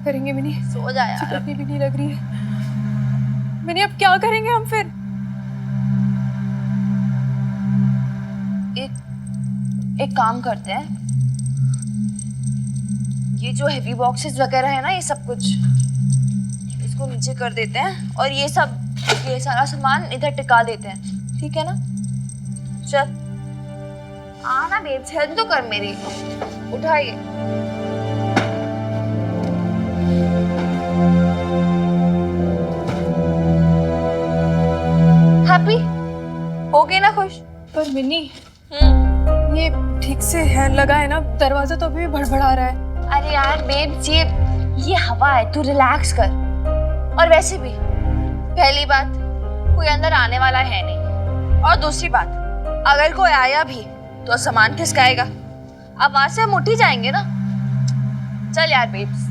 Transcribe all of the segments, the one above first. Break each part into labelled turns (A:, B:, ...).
A: करेंगे मिनी?
B: सो जा यार।
A: चिपकनी भी नहीं लग रही है मिनी, अब क्या करेंगे हम फिर?
B: एक काम करते हैं, ये जो हेवी बॉक्सेस वगैरह है ना, ये सब कुछ इसको नीचे कर देते हैं और ये सारा सामान इधर टिका देते हैं, ठीक है ना? चल आना बेब्स, हेल्प तो कर मेरी, उठाइए। हैप्पी हो गई ना खुश?
A: पर मिनी ये ठीक से है लगा है ना, दरवाजा तो अभी भी भड़बड़ा रहा है।
B: अरे यार बेब्स, ये हवा है, तू रिलैक्स कर। और वैसे भी पहली बात, कोई अंदर आने वाला है नहीं, और दूसरी बात, अगर कोई आया भी तो सामान खिसकाएगा, अब वहां से हम उठ ही जाएंगे ना। चल यार बेब्स,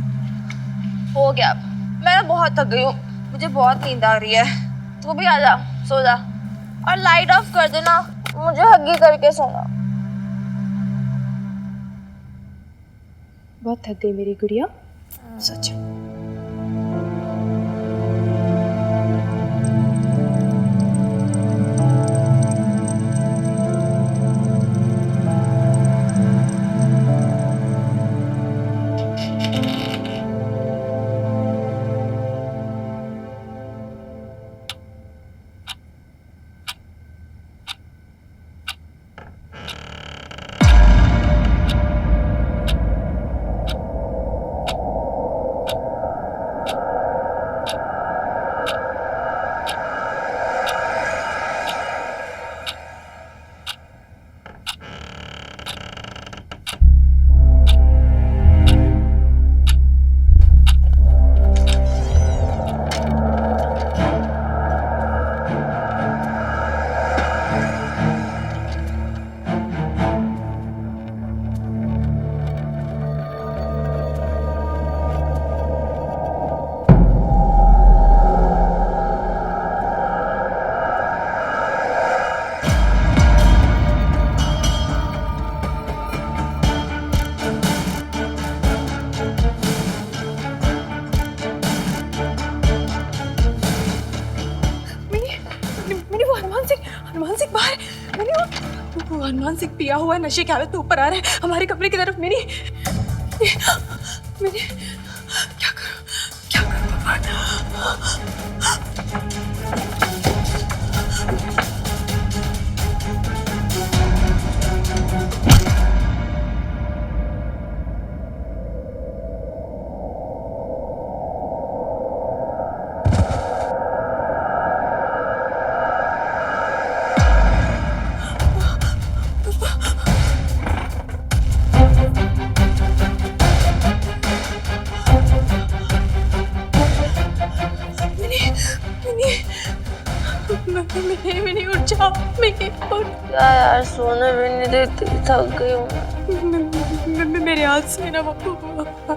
B: हो गया, अब मैं ना बहुत थक गई हूँ, मुझे बहुत नींद आ रही है, तू भी आ जा, सो जा, और लाइट ऑफ कर देना, मुझे हग्गी करके सोना।
A: बहुत थक गई मेरी गुड़िया, सच। हनुमान सिंह बाहर, वो हनुमान सिंह पिया हुआ नशे की हालत में ऊपर आ रहा है हमारे कमरे की तरफ। मिनी मिनी क्या करूं भगवान? मिनी उठ जाओ, मिनी उठ।
B: क्या यार, सोने भी नहीं देती, थक गई हूँ।
A: मेरे हाथ से ना वो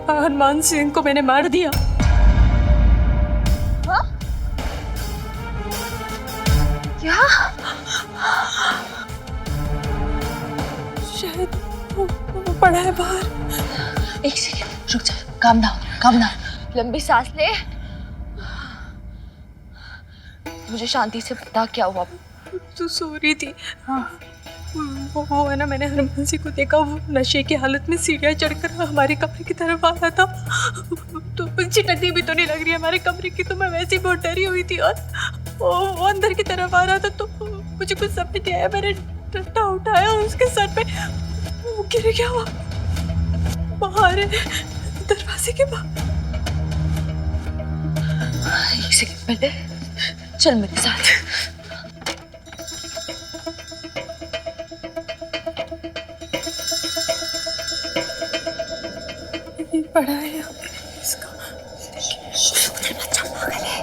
A: हनुमान सिंह को मैंने मार दिया।
B: हाँ? क्या?
A: शायद वो पड़ा है बाहर।
B: एक सेकंड रुक जा, काम डाउन, लंबी सांस ले, मुझे शांति से बता क्या हुआ।
A: तू सो रही थी? हाँ। वो है ना, मैंने हनुमान सिंह को देखा, वो नशे की हालत में सीढ़ियाँ चढ़कर हमारे कमरे की तरफ आ रहा था। तो चिटकनी भी तो नहीं लग रही हमारे कमरे की, तो मैं वैसे ही बहुत डरी हुई थी, और वो अंदर की तरफ आ रहा था, तो मुझे कुछ समझ नहीं आया, मैंने डंडा उठाया उसके सर पे, वो गिर गया। वो बाहर है, दरवाजे के बाहर।
B: एक सेकंड पहले चल मेरे साथ।
A: ये पड़ा है इसका।
B: बच्चा पागल है।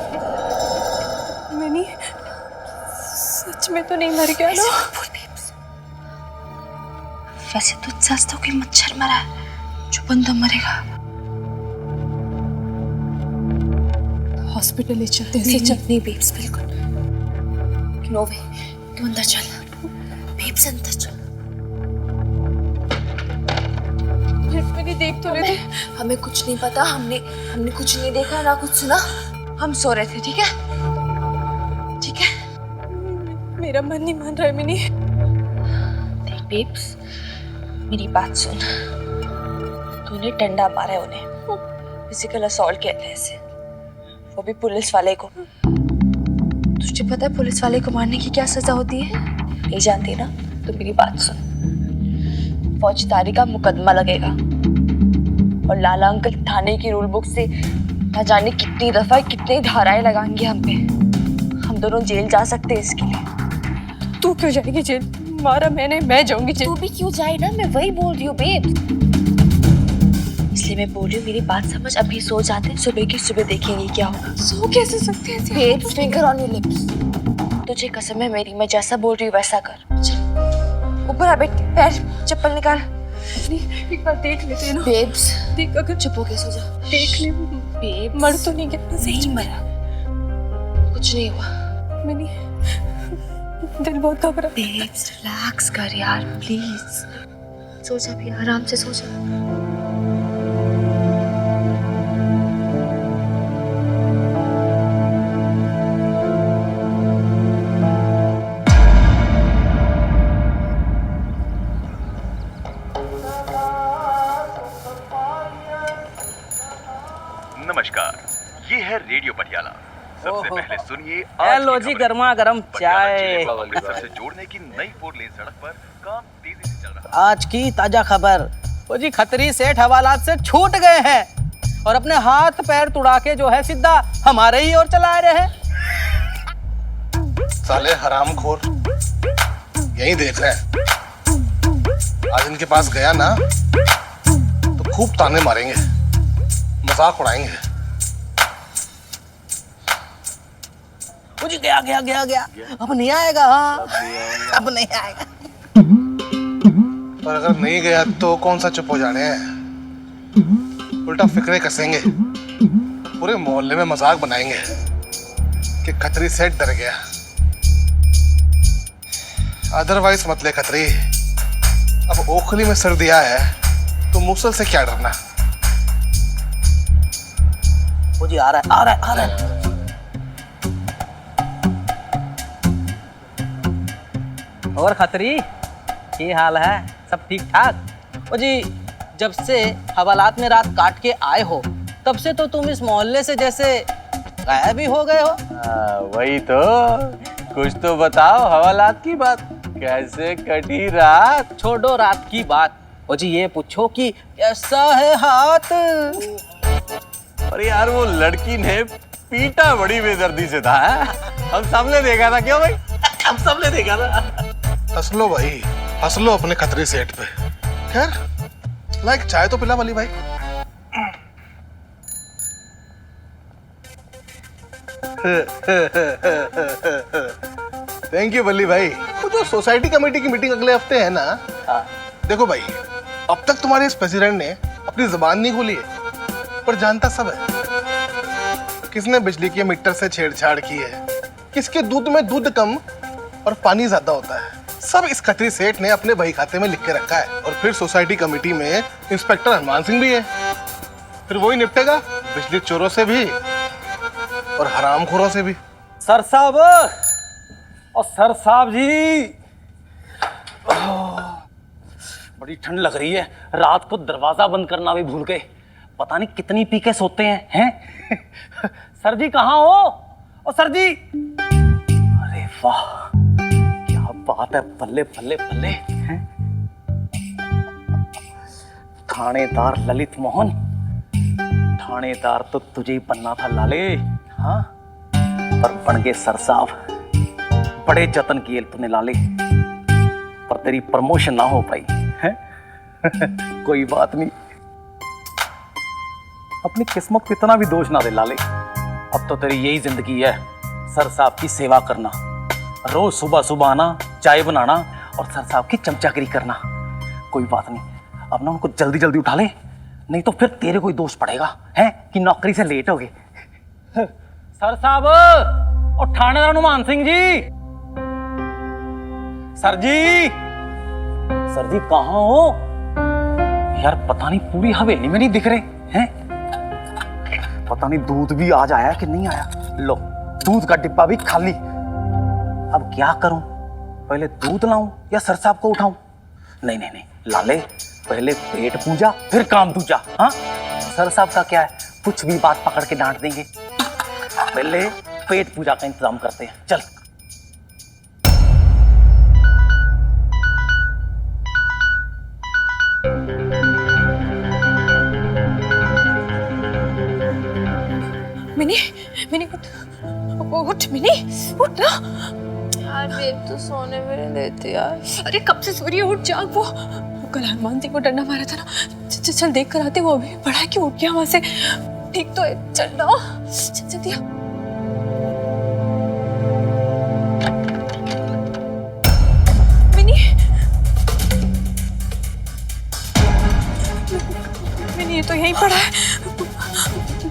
A: मैंने सच में तो नहीं मर गया ना?
B: वैसे तो सच तो कोई मच्छर मरा है, जो बंदा मरेगा।
A: हॉस्पिटल ले चलते हैं।
B: नहीं बेब्स, बिल्कुल नो वे, तू अंदर चल बेब्स, अंदर चल।
A: मैंने देख तो लेते।
B: हमें कुछ नहीं पता, हमने कुछ नहीं देखा ना कुछ सुना। हम सो रहे थे, ठीक है? ठीक है,
A: मेरा मन नहीं मान रहा है मिनी।
B: देख बेब्स, मेरी बात सुन। तूने डंडा मारा है उन्हें, फिजिकल असॉल्ट किया था ऐसे, वो भी पुलिस वाले को। तुझे पता है पुलिस वाले को मारने की क्या सजा होती है? नहीं जानती ना? तो मेरी बात सुन। फौजदारी का मुकदमा लगेगा और लाला अंकल थाने की रूल बुक से न जाने कितनी दफा कितनी धाराएं लगाएंगे हम पे। हम दोनों जेल जा सकते हैं इसके लिए।
A: तू क्यों जाएगी जेल? मारा मैंने, मैं जाऊंगी जेल।
B: तू भी क्यों जाए ना, मैं वही बोल रही हूँ बेब। इसलिए मैं बोल रही हूँ मेरी बात समझ। अभी सो जाते हैं, सुबह की सुबह देखेंगे क्या होगा।
A: सो कैसे सकते हैं?
B: Babe, finger on your lips. तुझे कसम है मेरी, मैं जैसा बोल रही हूँ वैसा कर। चल ऊपर आ, बैठ, पैर चप्पल निकाल।
A: एक बार देख लेते हैं ना।
B: बेब्स
A: देख, अगर
B: चुप हो के सो जा।
A: देख ले।
B: बेब
A: मर तो नहीं गया?
B: नहीं मरा, कुछ नहीं हुआ।
A: मिनी, दिल बहुत घबरा।
B: बेब्स रिलैक्स कर यार प्लीज। सो जा भी, आराम से सो जा।
C: नमस्कार, ये है रेडियो पटियाला। सबसे पहले सुनिए
D: लो जी गर्मा गर्म चाय।
C: अमृतसर से जोड़ने की नई 4 लेन सड़क पर काम तेजी से चल रहा है।
D: आज की ताजा खबर, वो जी खत्री सेठ हवालात से छूट गए हैं और अपने हाथ पैर तुड़ा के जो है सीधा हमारे ही ओर चला रहे हैं।
E: साले हरामखोर यही देख रहे हैं। आज इनके पास गया ना तो खूब ताने मारेंगे, मजाक उड़ाएंगे।
D: वो जी गया गया गया गया, अब नहीं आएगा। हाँ अब नहीं आएगा।
E: और अगर नहीं गया तो कौन सा चुप हो जाने हैं, उल्टा फिक्रे कसेंगे, पूरे मोहल्ले में मजाक बनाएंगे कि खतरी सेठ डर गया। अदरवाइज मत ले खतरी, अब ओखली में सिर दिया है तो मूसल से क्या डरना।
D: वो जी आ रहा है, आ रहा है, आ रहा है। और खतरी ये हाल है, सब ठीक ठाक? वो जी जब से हवालात में रात काट के आए हो तब से तो तुम इस मोहल्ले से जैसे गायब ही हो गए हो।
F: वही तो, कुछ तो बताओ हवालात की बात, कैसे कटी रात?
D: छोड़ो रात की बात, वो जी ये पूछो कि कैसा है हाथ?
F: अरे यार वो लड़की ने पीटा बड़ी बेदर्दी से था। हम सबने देखा था। क्यों भाई?
D: हम सबने देखा था।
E: हंस लो भाई, हंस लो अपने खतरी सेठ पे। खैर लाइक चाय तो पिला वाली भाई। थैंक यू बल्ली भाई। वो जो सोसाइटी कमेटी की मीटिंग अगले हफ्ते है ना, देखो भाई अब तक तुम्हारे इस प्रेसिडेंट ने अपनी जुबान नहीं खोली है, पर जानता सब है। किसने बिजली के मीटर से छेड़छाड़ की है, किसके दूध में दूध कम और पानी ज्यादा होता है, सब इस खतरी सेठ ने अपने बही खाते में लिख के रखा है। और फिर सोसाइटी कमेटी में इंस्पेक्टर हनुमान सिंह भी है, फिर वही निपटेगा बिजली चोरों से भी और हरामखोरों से भी।
F: सर साहब और सर साहब जी, बड़ी ठंड लग रही है। रात को दरवाजा बंद करना भी भूल गए। पता नहीं कितनी पी के सोते हैं? सर जी कहाँ हो? ओ सर जी, अरे वाह क्या बात है, बल्ले बल्ले बल्ले। थानेदार ललित मोहन, थानेदार तो तुझे ही बनना था लाले। हाँ पर बन गए सर साहब। बड़े जतन किए तूने लाले, पर तेरी प्रमोशन ना हो पाई है। कोई बात नहीं, अपनी किस्मत को इतना भी दोष ना दे लाले। अब तो तेरी यही जिंदगी है, सर साहब की सेवा करना, रोज सुबह सुबह आना, चाय बनाना और सर साहब की चमचागिरी करना। कोई बात नहीं, अब ना उनको जल्दी जल्दी उठा ले, नहीं तो फिर तेरे कोई दोष पड़ेगा है कि नौकरी से लेट हो गए। सर साहब और थानेदार हनुमान सिंह जी, सर जी, सर जी कहाँ हो? यार पता नहीं पूरी हवेली में नहीं दिख रहे हैं। पता नहीं दूध भी आज आया कि नहीं आया। लो दूध का डिब्बा भी खाली। अब क्या करूं, पहले दूध लाऊं या सर साहब को उठाऊं? नहीं नहीं नहीं लाले, पहले पेट पूजा फिर काम दूजा। हाँ सर साहब का क्या है, कुछ भी बात पकड़ के डांट देंगे। पहले पेट पूजा का इंतजाम करते हैं। चल
A: मिनी, मिनी उठ, उठ मिनी, उठ ना।
B: यार बेब तो सोने में नहीं देती यार।
A: अरे कब से सो रही है, उठ जाग। वो कल हनुमान सिंह को डंडा मारा था ना, चल चल देख कर आते। वो अभी पड़ा है कि उठ गया वहां से? ठीक तो है, चल ना, चल जल्दी आ। मिनी, मिनी ये तो यहीं पड़ा है।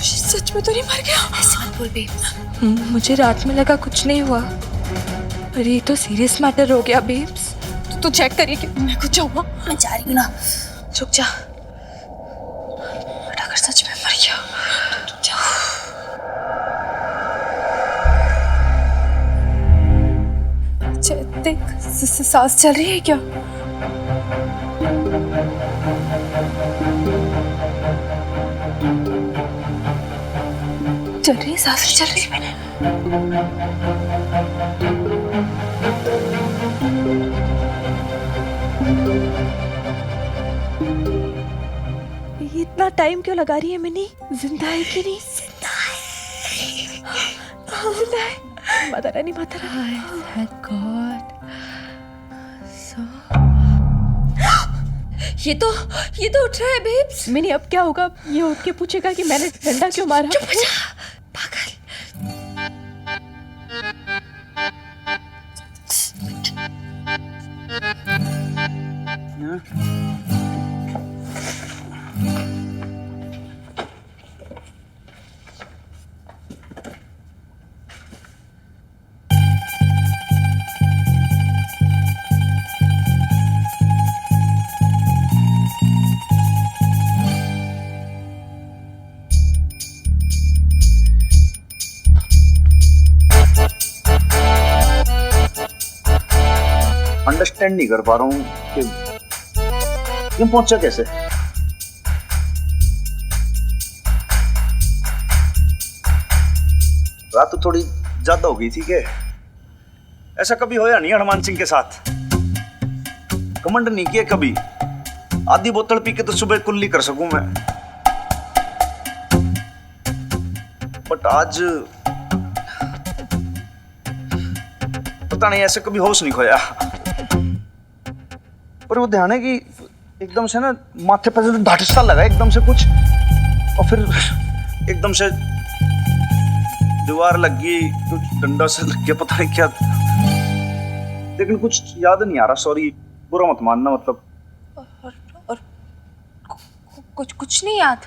A: सच में तो नहीं मर गया?
B: ऐसे मत बोल बेब। मुझे रात में लगा कुछ नहीं हुआ, पर ये तो सीरियस मैटर हो गया बेब्स।
A: तो चेक करिए कि मैं कुछ जाऊँ।
B: मैं जा रही हूँ ना, रुक जा। बट अगर सच में मर गया तो जा।
A: देख सांस चल रही है क्या? चल रही है, सांस चल रही है।
B: ये इतना टाइम क्यों लगा रही है मिनी? जिंदा है कि नहीं? जिंदा है। माता रानी, माता रानी। Thank God. ये तो उठ रहा है बेब्स।
G: मिनी अब क्या होगा? ये उठ के पूछेगा कि मैंने डंडा क्यों मारा?
B: चुप हो जा, पागल।
C: अंडरस्टैंड नहीं कर पा रहा हूँ कि तुम पहुंचा कैसे। रात तो थोड़ी ज्यादा हो गई थी कि ऐसा कभी होया नहीं हनुमान सिंह के साथ। कमंड नहीं किया कभी, आधी बोतल पी के तो सुबह कुल्ली कर सकूं मैं, बट आज पता नहीं ऐसे कभी होश नहीं खोया। पर वो ध्यान है कि एकदम से ना माथे पर से ढाटसा लगा एकदम से कुछ, और फिर एकदम से दीवार लग गई, कुछ डंडा से लग गया, पता नहीं क्या, लेकिन कुछ याद नहीं आ रहा। सॉरी, बुरा मत मानना। मतलब
B: और कुछ नहीं याद?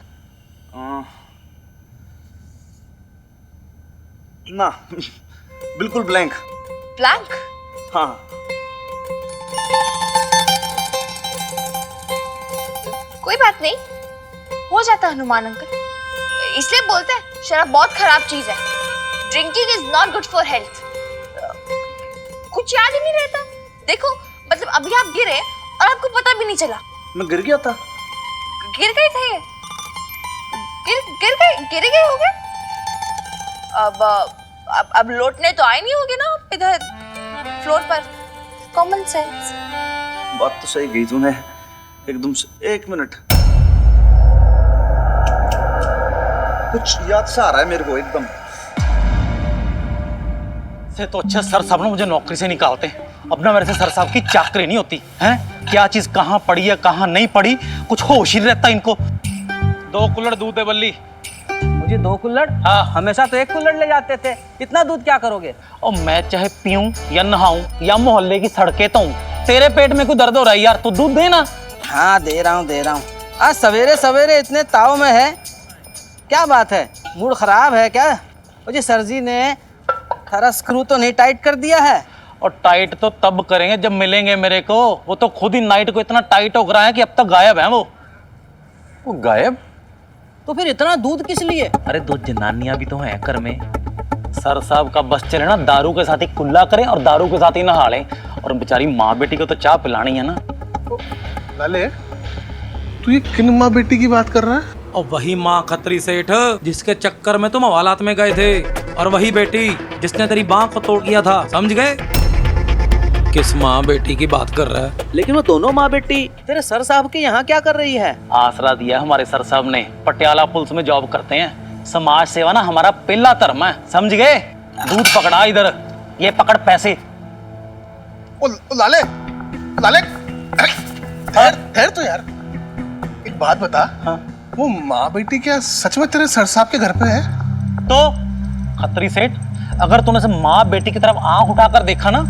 C: ना बिल्कुल ब्लैंक।
B: ब्लैंक?
C: हाँ।
B: कोई बात नहीं, हो जाता हनुमान अंकल। इसलिए बोलते हैं शराब बहुत खराब चीज है। Drinking is not good for health. कुछ याद ही नहीं रहता। देखो मतलब अभी आप गिरे और आपको पता भी नहीं चला।
C: मैं गिर गया था।
B: गिर गए थे? गिर गए होगे? अब लौटने तो आए नहीं होगे ना इधर फ्लोर पर। Common sense.
C: बात तो सही गई तूने एकदम से। एक मिनट, कुछ याद सा आ रहा है मेरे को एकदम
F: से। तो अच्छा सर साहब ने मुझे नौकरी से निकालते। अब ना मेरे से सर साहब की चाकरी नहीं होती हैं। क्या चीज कहाँ पड़ी है कहाँ नहीं पड़ी, कुछ होश ही नहीं रहता इनको। 2 कुल्हड़ दूध है बल्ली।
D: मुझे 2 कुल्हड़?
F: हाँ।
D: हमेशा तो 1 कुल्हड़ ले जाते थे। इतना दूध क्या करोगे?
F: और मैं चाहे पीऊं या नहाऊं या मोहल्ले की सड़कें तो हूं, तेरे पेट में कोई दर्द हो रहा है यार, तू दूध देना।
D: हाँ दे रहा हूँ। आज सवेरे सवेरे इतने ताव में है, क्या बात है? मूड खराब है क्या? मुझे सर जी ने सारा स्क्रू तो नहीं टाइट कर दिया है?
F: और टाइट तो तब करेंगे जब मिलेंगे मेरे को। वो तो खुद ही नाइट को इतना टाइट हो रहा है कि अब तक गायब है वो। वो गायब?
D: तो फिर इतना दूध किस लिए?
F: अरे दो जनानियां भी तो हैं घर में। सर साहब का बस चले ना, दारू के साथ ही कुल्ला करें और दारू के साथ ही नहा लें, और बेचारी माँ बेटी को तो चाय पिलानी है ना।
E: लाले, तू ये किन माँ बेटी की बात कर रहा है?
H: और वही माँ खत्री सेठ जिसके चक्कर में तुम हवालात में गए थे, और वही बेटी जिसने तेरी बांह को तोड़ दिया था, समझ गए? किस माँ बेटी की बात कर रहा है?
D: लेकिन वो दोनों माँ बेटी तेरे सर साहब के यहाँ क्या कर रही है?
F: आसरा दिया हमारे सर साहब ने, पटियाला पुलिस में जॉब करते हैं। समाज सेवा ना हमारा पहला धर्म है, समझ गए? दूध पकड़ा इधर, ये पकड़ पैसे।
E: ओ लाले, लाले, ठहर तो यार, एक बात बता।
F: हाँ?
E: वो माँ बेटी क्या सच में तेरे सर साहब के घर पे है?
F: तो खत्री सेठ, अगर तूने से माँ बेटी की तरफ आंख उठाकर देखा ना,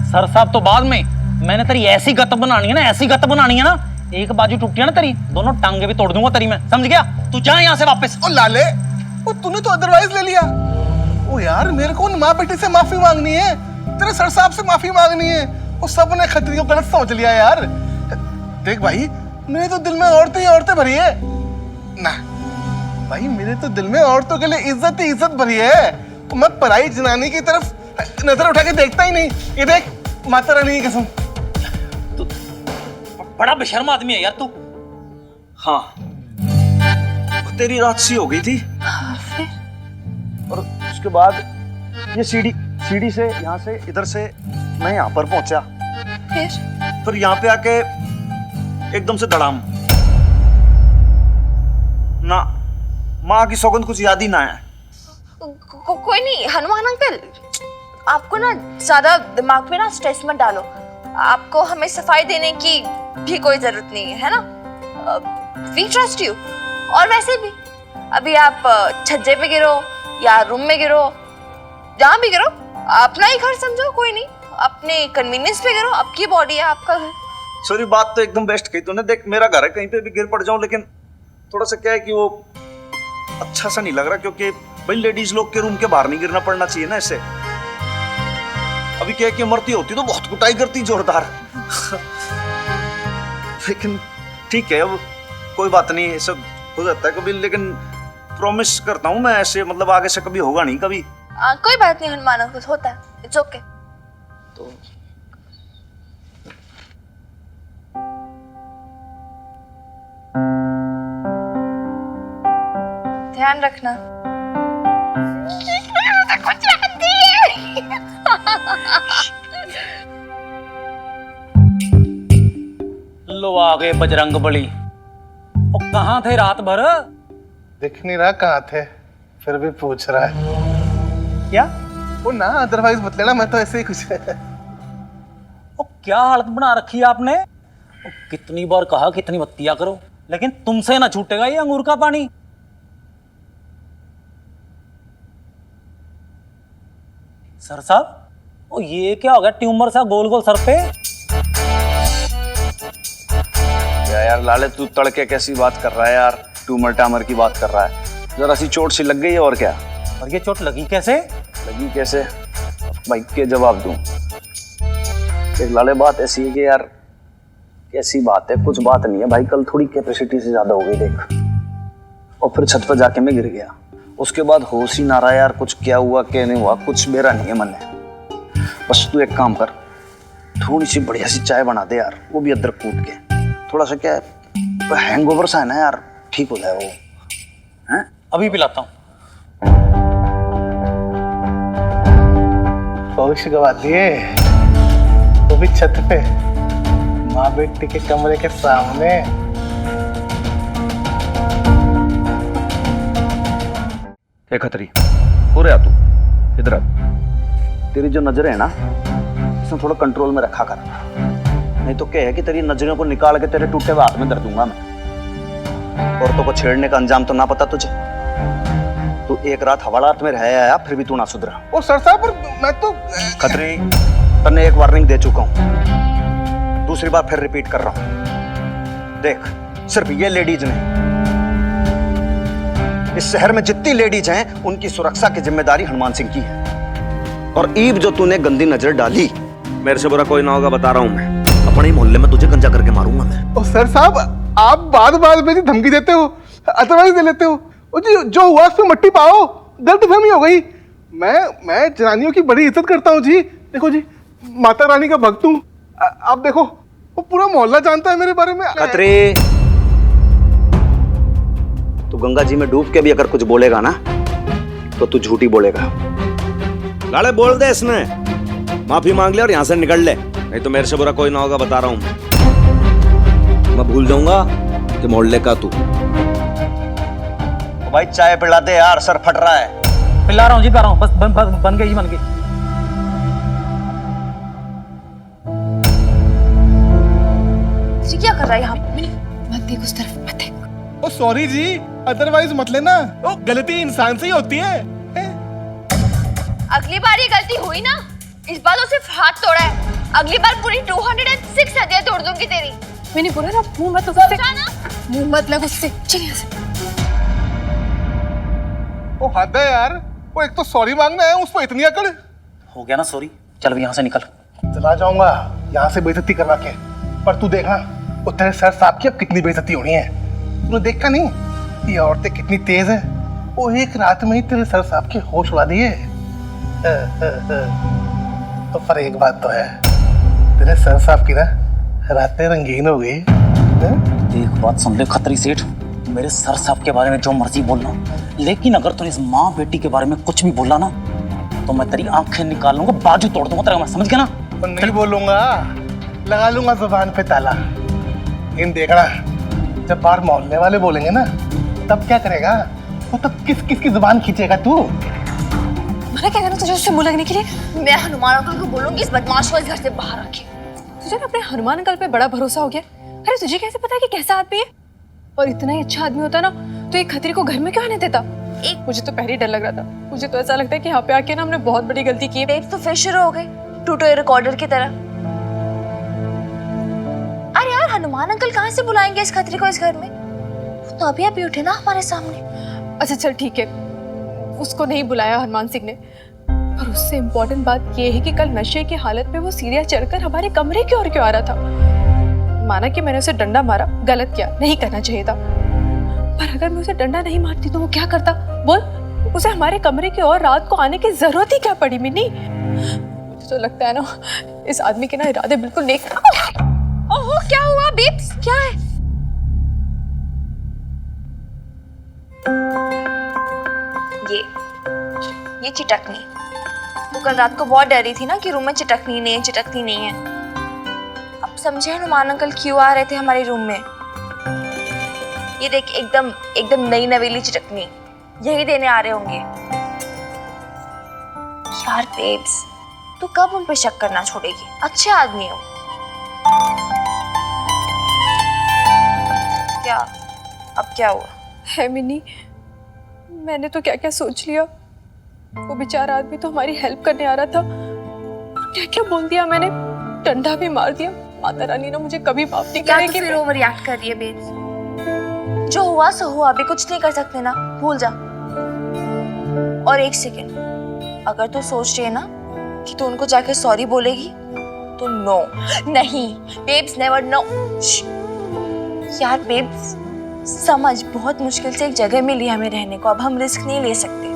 F: सर साहब तो बाद में, मैंने तेरी ऐसी गत बनानी है ना, ऐसी गत बनानी है ना, एक बाजू टूटी है ना तेरी, दोनों टांगे भी तोड़ दूंगा तेरी मैं, समझ गया? तू जा यहाँ से वापस।
E: ओ लाले, ओ तूने तो अदरवाइज ले लिया। ओ यार, मेरे को उन माँ बेटी से माफी मांगनी है, तेरे सर साहब से माफी मांगनी है। वो सब ने खत्री को गलत समझ लिया यार। देख भाई, मेरे तो दिल में औरतें ही औरतें भरी है ना भाई, मेरे तो दिल में औरतों के लिए इज्जत ही इज्जत भरी है। तो मैं पराई जनानी की तरफ नजर उठा के देखता ही नहीं। ये देख, माता रानी की कसम।
F: बड़ा बेशर्म आदमी है यार तू।
C: हाँ, वो तेरी रात सी हो गई थी, और उसके बाद ये सीढ़ी से यहाँ से इधर से मैं यहाँ पर पहुंचा, फिर यहाँ पे आके एकदम से धड़ाम ना, माँ की सौगंध कुछ याद ही ना है।
B: कोई नहीं हनुमान अंकल, आपको ना ज्यादा दिमाग पे ना स्ट्रेस मत डालो। आपको हमें सफाई देने की भी कोई जरूरत नहीं है ना? We trust you. और वैसे भी अभी आप छज्जे पे गिरो या रूम में गिरो, जहाँ भी गिरो, अपना ही घर समझो, कोई नहीं, अपने कन्वीनियंस पे गिरो, आपकी बॉडी है, आपका घर।
C: सॉरी, बात तो एकदम बेस्ट कही तूने। देख, मेरा घर है, कहीं पे भी गिर पड़ जाऊं, लेकिन थोड़ा सा क्या है कि वो अच्छा सा नहीं लग रहा, क्योंकि भाई लेडीज लोग के रूम के बाहर नहीं गिरना पड़ना चाहिए ना ऐसे। अभी क्या है कि मरती होती तो बहुत कुटाई करती जोरदार। लेकिन ठीक है, अब कोई बात नहीं, ये सब हो जाता है कभी, लेकिन प्रॉमिस करता हूँ मैं, ऐसे मतलब आगे से कभी होगा नहीं कभी।
B: कोई बात नहीं हनुमान अंकल, होता है, इट्स ओके।
C: तो
B: ध्यान रखना।
F: लो आ गए बजरंग बली। और कहाँ थे रात भर?
E: दिख नहीं रहा कहाँ थे, फिर भी पूछ रहा है
F: क्या?
E: वो ना, अदरवाइज मत लेना, मैं तो ऐसे ही कुछ।
F: ओ क्या हालत बना रखी है आपने? ओ, कितनी बार कहा कितनी बत्तियां करो, लेकिन तुमसे ना छूटेगा ये अंगूर का पानी। सर साहब, ओ ये क्या हो गया ट्यूमर सा गोल गोल सर पे?
C: क्या यार लाले, तू तड़के कैसी बात कर रहा है यार, ट्यूमर टामर की बात कर रहा है। जरा सी चोट सी लग गई है, और क्या।
F: और ये चोट लगी कैसे?
C: लगी कैसे, भाई के जवाब दूं। एक लाले, बात ऐसी है कि यार, कैसी बात है, कुछ बात नहीं है भाई, कल थोड़ी कैपेसिटी से ज्यादा हो गई देख, और फिर छत पर जाके मैं गिर गया। उसके बाद होश ही ना रहा यार, कुछ क्या हुआ क्या नहीं हुआ, कुछ मेरा नहीं है मन है। बस तू एक काम कर, थोड़ी सी बढ़िया सी चाय बना दे यार, वो भी अदरक कूट के, थोड़ा सा क्या है, हैंगओवर सा है ना यार, ठीक हो जाए वो। हैं?
F: अभी पिलाता हूँ।
E: होश गवा दिए, वो भी छत पे, माँ बेटी के कमरे के सामने।
C: क्या खतरी हो रहा तू? इधर आ। तेरी जो नजरें है ना, इसे थोड़ा कंट्रोल में रखा कर, नहीं तो क्या है कि तेरी नजरों को निकाल के तेरे टूटे हुए हाथ में धर दूंगा मैं। औरतों को छेड़ने का अंजाम तो ना पता तुझे? तू एक रात हवालात में रह आया, फिर भी तू ना सुधरा।
E: ओ सर साहब, पर मैं तो
C: खतरी, तन्ने एक वार्निंग दे चुका हूं, दूसरी बार फिर रिपीट कर रहा हूं। देख, सिर्फ ये लेडीज नहीं, इस शहर में जितनी लेडीज हैं, उनकी सुरक्षा की जिम्मेदारी हनुमान सिंह की है। और ईब जो तूने गंदी नजर डाली, मेरे से बुरा कोई ना होगा, बता रहा हूं मैं, अपने ही मोहल्ले में तुझे गंजा करके मारूंगा मैं।
E: ओ सर साहब, आप बार बार में धमकी देते हो, अदरवाइज दे लेते हो। ओ जी, जो हुआ उस पे मट्टी पाओ, गलतफहमी हो गई। मैं जनानियों की बड़ी इज्जत करता हूँ जी। देखो जी, माता रानी का भक्त हूँ। आप देखो, वो पूरा मोहल्ला जानता है मेरे बारे में।
C: खतरे, तू गंगा जी में डूब के भी अगर कुछ बोलेगा ना तो तू झूठी बोलेगा। लाले बोल दे इसमें, माफी मांग ले और यहाँ से निकल ले, नहीं तो मेरे से बुरा कोई ना होगा, बता रहा हूँ। मैं भूल जाऊंगा कि मोहल्ले का तू। तो भाई चाय पिला दे यार, सर फट रहा है।
F: पिला रहा हूँ जी, पिला रहा हूँ, बस बन गई जी, बन गई।
B: क्या कर रहा है यहाँ?
A: मत देख उस तरफ, मत देख।
E: ओ सॉरी जी, अदरवाइज मत लेना। ओ गलती इंसान से ही होती है।
B: अगली बार ये गलती हुई ना, इस बार तो सिर्फ हाथ तोड़ा है, अगली बार पूरी 206 हड्डियां तोड़ दूंगी तेरी।
A: मैंने बोला ना, मुंह मत उससे,
B: ना
A: मुंह मत लग उससे। चल यहाँ से।
E: ओ हद है यार, वो एक तो सॉरी मांगना है, उस पर इतनी अकड़।
F: हो गया ना सॉरी, चल अब यहाँ से निकल।
E: चला जाऊंगा यहाँ से बेइज्जती करवा के, पर तू देखा वो तेरे सर साहब की अब कितनी बेइज्जती होनी है। तूने देखा नहीं ये औरतें कितनी तेज है, वो एक रात में ही तेरे सर साहब के होश उड़ा दिए। तो पर एक बात तो है, तेरे सर साहब की ना रातें रंगीन हो गई।
F: एक बात सुन ले खतरी सेठ, मेरे सर साहब के बारे में जो मर्जी बोलना, लेकिन अगर तूने इस माँ बेटी के बारे में कुछ भी बोला ना तो मैं तेरी आंखें निकाल लूंगा, बाजू तोड़ दूंगा तेरा, मैं समझ गया ना।
E: तो नहीं बोलूंगा, लगा लूंगा जुबान पे ताला। इन देखना, जब बाहर मोहल्ले वाले बोलेंगे ना तब क्या करेगा वो, तब किस किस की जुबान खींचेगा तू।
A: मना क्या करना तुझे उससे मुंह लगने के लिए?
B: मैं हनुमान अंकल को बोलूंगी इस बदमाश को इस घर से बाहर रखे।
A: तुझे ना अपने हनुमान अंकल पे बड़ा भरोसा हो गया। अरे तुझे कैसे पता है कि कैसा आदमी है? और इतना ही अच्छा आदमी होता ना तो एक खतरी को घर में क्यों आने देता? मुझे तो पहले ही डर लग रहा था। मुझे तो ऐसा लगता है कि यहाँ पे आके ना हमने बहुत बड़ी गलती की है।
B: बेब्स तो फिर शुरू हो गई टूटे रिकॉर्डर की तरह। अरे यार, हनुमान अंकल कहाँ से बुलाएंगे इस खतरी को इस घर में? वो तो अभी उठे ना हमारे सामने।
A: अच्छा चल ठीक है, उसको नहीं बुलाया हनुमान सिंह ने, पर उससे इम्पोर्टेंट बात ये है कि कल नशे की हालत में वो सीढ़ियाँ चढ़कर हमारे कमरे की ओर क्यों आ रहा था। माना कि मैंने उसे डंडा मारा, गलत किया, नहीं करना चाहिए था, पर अगर मैं उसे डंडा नहीं मारती तो वो क्या करता? बोल, उसे हमारे कमरे की ओर रात को आने की जरूरत ही क्या पड़ी? मिन्नी, मुझे तो लगता है ना इस आदमी के ना इरादे बिल्कुल नेक।
B: ओहो, क्या हुआ बेब्स, क्या है? ये चिटकनी। तो कल रात को बहुत डरी थी ना कि रूम में चिटकनी नहीं है, चिटकनी नहीं है। अब समझे हनुमान अंकल क्यों आ रहे थे हमारे रूम में। ये देख, एकदम नई नवेली चिटकनी यही देने आ रहे होंगे। यार बेब्स, तू कब उन पे शक करना छोड़ेगी? अच्छे आदमी हो। क्या अब क्या हुआ?
A: है मिन्नी, मैंने तो क्या क्या सोच लिया। वो बेचारा आदमी तो हमारी हेल्प करने आ रहा था, क्या क्या बोल दिया मैंने, डंडा भी मार दिया। माता रानी ने मुझे कभी माफ नहीं
B: क्या
A: करेगी।
B: तो फिर ओवर रिएक्ट कर रही है बेब्स? जो हुआ सो हुआ, अभी कुछ नहीं कर सकते ना, भूल जा। और एक सेकेंड, अगर तू सोच रही है ना कि तू उनको जाके सॉरी बोलेगी तो नो, नहीं बेब्स, नेवर, नो। यार बेब्स समझ, बहुत मुश्किल से एक जगह मिली हमें रहने को, अब हम रिस्क नहीं ले सकते,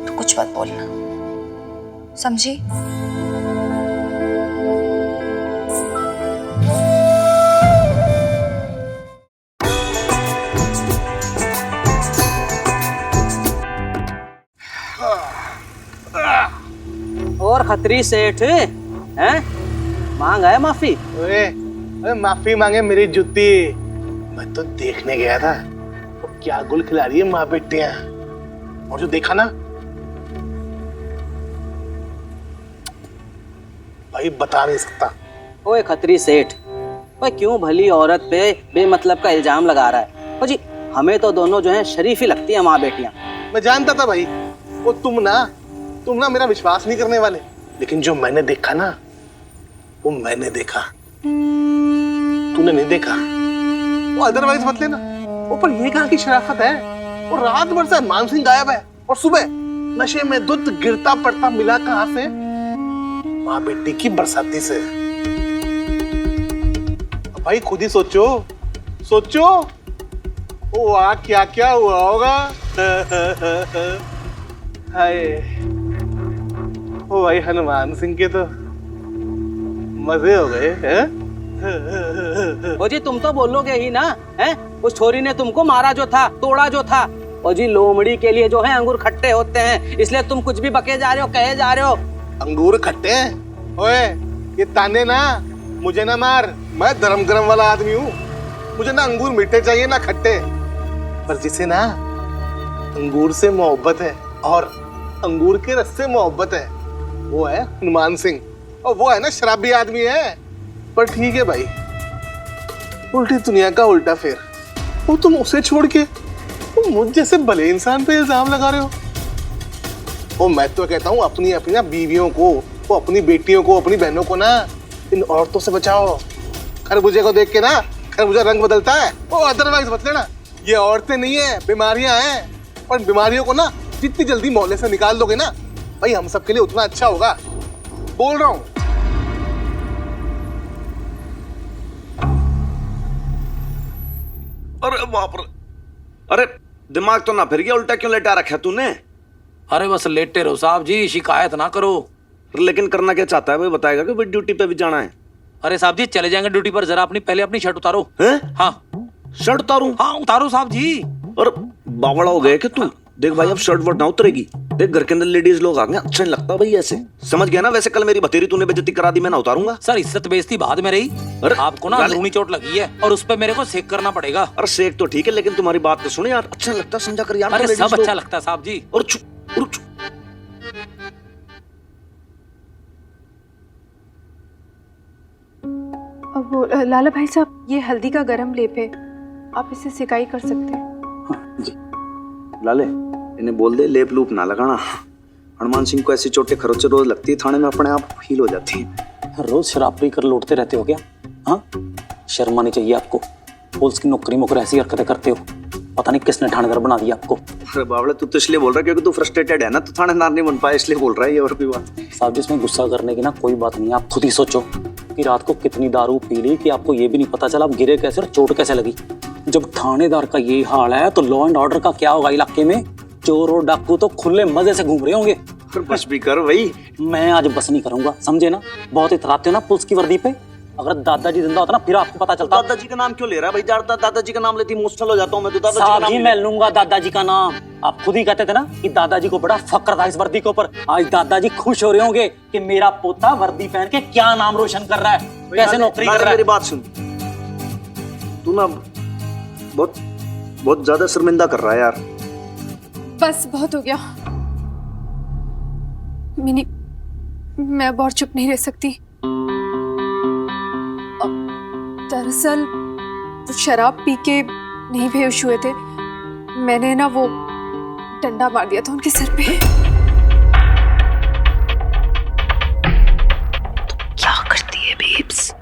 B: तो कुछ मत बोलना, समझी?
D: और खतरी सेठ हैं, मांग आया माफी?
E: अरे माफी मांगे मेरी जुत्ती। मैं तो देखने गया था वो क्या गुल खिला रही है माँ बेटियां, और जो देखा ना भाई बता नहीं सकता।
D: ओए खतरी सेठ, ओए क्यों भली औरत पे बेमतलब का इल्जाम लगा रहा है? ओ जी, हमें तो दोनों जो हैं शरीफ ही लगती है माँ बेटियां।
E: मैं जानता था भाई, वो तुम ना मेरा विश्वास नहीं करने वाले, लेकिन जो मैंने देखा ना वो मैंने देखा, तूने नहीं देखा। वो अदरवाइज मत लेना। ऊपर ये कहाँ की शराफत है? वो रात भर से हनुमान सिंह गायब है और सुबह नशे में दूध गिरता पड़ता मिला कहाँ से? माँ बेटी की बरसाती से। भाई खुद ही सोचो, सोचो ओ वाह क्या क्या हुआ होगा। हाय ओ भाई हनुमान सिंह के तो मजे हो गए हैं।
D: ओ जी तुम तो बोलोगे ही ना, हैं? उस छोरी ने तुमको मारा जो था, तोड़ा जो था। ओ जी लोमड़ी के लिए जो है अंगूर खट्टे होते हैं, इसलिए तुम कुछ भी बके जा रहे हो, कहे जा रहे हो।
E: अंगूर खट्टे हैं? ओए ये ताने ना मुझे ना मार, मैं धर्म गरम वाला आदमी हूँ। मुझे ना अंगूर मीठे चाहिए ना खट्टे, पर जिसे ना अंगूर से मोहब्बत है और अंगूर के रस से मोहब्बत है वो है हनुमान सिंह, और वो है ना शराबी आदमी है। पर ठीक है भाई, उल्टी दुनिया का उल्टा फेर, वो तुम उसे छोड़ के तुम मुझ जैसे भले इंसान पे इल्जाम लगा रहे हो। ओ मैं तो कहता हूँ अपनी अपनी ना बीवियों को, वो अपनी बेटियों को, अपनी बहनों को ना इन औरतों से बचाओ। खरबूजे को देख के ना खरबूजा रंग बदलता है, वो अदरवाइज मत लेना। ये औरतें नहीं है, बीमारियां हैं, और बीमारियों को ना जितनी जल्दी मोहल्ले से निकाल दोगे ना भाई हम सबके लिए उतना अच्छा होगा, बोल रहा हूँ।
C: अरे बाप रे, अरे दिमाग तो ना फिर गया, उल्टा क्यों लेटा रखा तूने?
H: अरे बस लेटे रहो साहब जी, शिकायत ना करो।
C: लेकिन करना क्या चाहता है भाई, बताएगा कि भाई ड्यूटी पे भी जाना है?
H: अरे साहब जी चले जाएंगे ड्यूटी पर, जरा पहले अपनी शर्ट उतारो।
C: हैं?
H: हाँ
C: शर्ट उतारूं?
H: हाँ उतारो साहब जी।
C: और बावड़ा हो गया कि तू? देख भाई अब शर्ट वर्ट ना उतरेगी। देख घर के अंदर लेडीज लोग आ गए, अच्छा नहीं लगता भाई ऐसे, समझ गया ना? वैसे कल मेरी भतेरी तूने बेइज्जती करा दी, मैं ना उतारूंगा।
H: सर इज्जत बेइज्जती बाद में रही,
C: अरे,
H: आपको ना अंदरूनी चोट लगी है और उस पे मेरे को सेक करना पड़ेगा।
C: अरे सेक तो ठीक है, लेकिन तुम्हारी बात तो सुने यार, अच्छा लगता समझा कर यार।
H: अरे
C: ladies
H: सब
C: लोग।
H: अच्छा लगता है साहब जी।
C: और चुप और चुप।
A: अब वो लाला भाई साहब, ये हल्दी का गरम लेप है, आप इसे सिकाई कर सकते हैं।
C: जी लाले इन्हें बोल दे लेप लूप ना लगाना। हनुमान सिंह को ऐसी चोटें खरोचे रोज लगती है, थाने में अपने आप हील हो जाती है।
F: रोज शराब पी कर लौटते रहते हो क्या? हाँ शर्म आनी चाहिए आपको, पुलिस की नौकरी मोकर ऐसी हरकतें करते हो, पता नहीं किसने थानेदार बना दिया आपको।
C: अरे बावड़े तू तो इसलिए बोल रहा है क्योंकि तू फ्रस्ट्रेटेड है ना, तू थानेदार नहीं बन पाया इसलिए बोल रहा है ये, और कोई बात।
F: साहब जी इसमें गुस्सा करने की ना कोई बात नहीं है, आप खुद ही सोचो कि रात को कितनी दारू पी ली कि आपको ये भी नहीं पता चला आप गिरे कैसे और चोट कैसे लगी। जब थानेदार का ये हाल है तो लॉ एंड ऑर्डर का क्या होगा इलाके में? चोर और डाकू तो खुले मजे से घूम रहे होंगे।
C: बस भी कर भाई।
F: मैं आज बस नहीं करूंगा, समझे ना? बहुत इतराते हो ना पुलिस की वर्दी पे, अगर दादाजी जिंदा होता ना फिर आपको पता चलता।
C: दादाजी का नाम क्यों ले रहा है भाई? ज्यादा दादाजी का नाम लेती इमोशनल हो जाता हूँ मैं तो। दादाजी का
F: साहब
C: नाम
F: जी मैं लूंगा दादाजी का नाम, आप खुद ही कहते थे ना कि दादाजी को बड़ा फक्र था इस वर्दी के ऊपर। आज दादाजी खुश हो रहे होंगे कि मेरा पोता वर्दी पहन के क्या नाम रोशन कर रहा है, कैसे नौकरी कर रहा है।
C: मेरी बात सुन, तू ना बहुत बहुत ज्यादा शर्मिंदा कर रहा है यार।
A: बस बहुत हो गया मिनी, मैं अब और चुप नहीं रह सकती। दरअसल वो शराब पी के नहीं बेहोश हुए थे, मैंने ना वो डंडा मार दिया था उनके सर पे। क्या करती है बेब्स?